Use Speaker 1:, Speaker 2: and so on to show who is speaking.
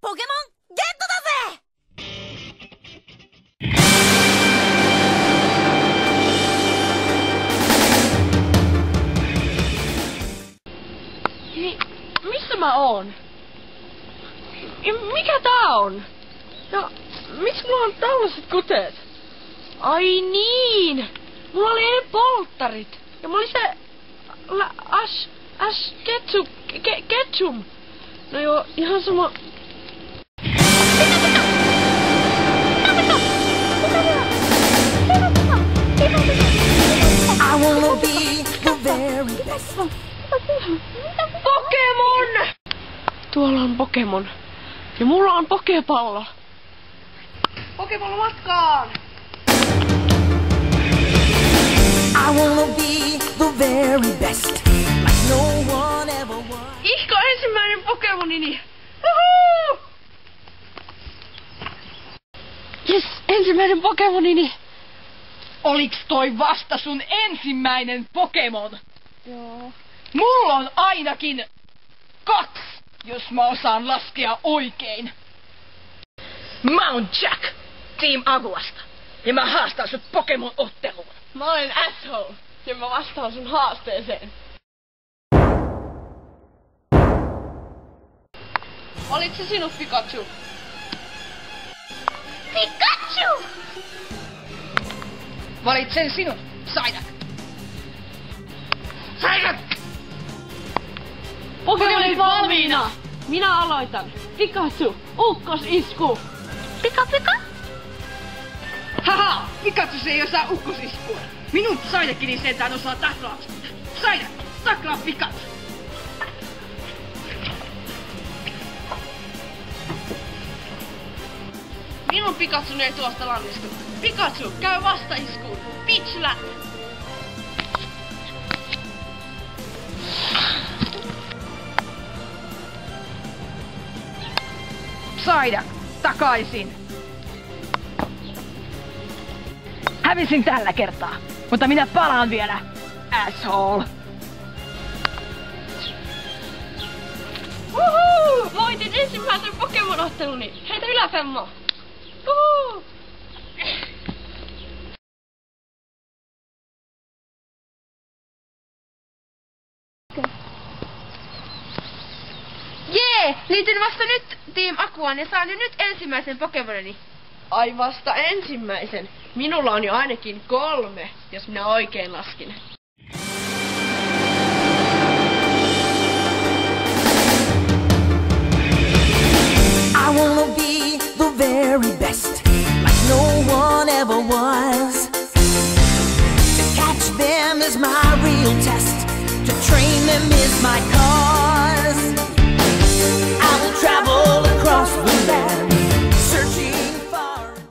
Speaker 1: ポケモンゲットだぜ。
Speaker 2: Missä mä oon? Mikä tää on? Ja miksi mulla on tällaiset kuteet? Ai niin! Mulla oli ne polttarit. Ja mulla oli se... Ketchum. No joo, ihan sama...
Speaker 1: I wanna be the very best.
Speaker 2: Pokemon! Tuolla on Pokemon. Ja mulla on Pokepallo. Pokepallo matkaan!
Speaker 1: I wanna be the very best, like no one ever was.
Speaker 2: Ihka ensimmäinen Pokemonini! Uhuu! Jes, ensimmäinen Pokemonini!
Speaker 3: Oliks toi vasta sun ensimmäinen Pokemon?
Speaker 2: Joo.
Speaker 3: Mulla on ainakin 2, jos mä osaan laskea oikein. Mä oon Jack, Team Aguasta, ja mä haastan sut Pokemon-otteluun.
Speaker 2: Mä olen Asshole, ja mä vastaan sun haasteeseen. Olit se sinut, Pikachu?
Speaker 1: Pikachu!
Speaker 3: Valitsen sinut, Psyduck. Psyduck!
Speaker 2: Pokemonit valmiina! Minä aloitan. Pikachu, ukkosisku!
Speaker 1: Pika pika!
Speaker 3: Haha! Pikachu se ei osaa ukkosiskua. Minun Psyduckini sentään osaa taklausta. Psyduck, taklaa Pikachu!
Speaker 2: Minun Pikachu ei tuosta lannistu. Pikachu, käy vastaiskuun. Pitch Slap!
Speaker 3: Psyduck, takaisin! Hävisin tällä kertaa, mutta minä palaan vielä, asshole!
Speaker 2: Uhuu! Voitin ensimmäisen Pokemon-otteluni! Heitä yläfemmo! Uhuu! Jee! Liityn vasta nyt Team Aquaan ja saan jo nyt ensimmäisen Pokemonini. Ai vasta ensimmäisen? Minulla on jo ainakin 3, jos minä oikein laskin.
Speaker 1: I wanna be the very best, like no one ever was. To catch them is my real test, to train them is my cause.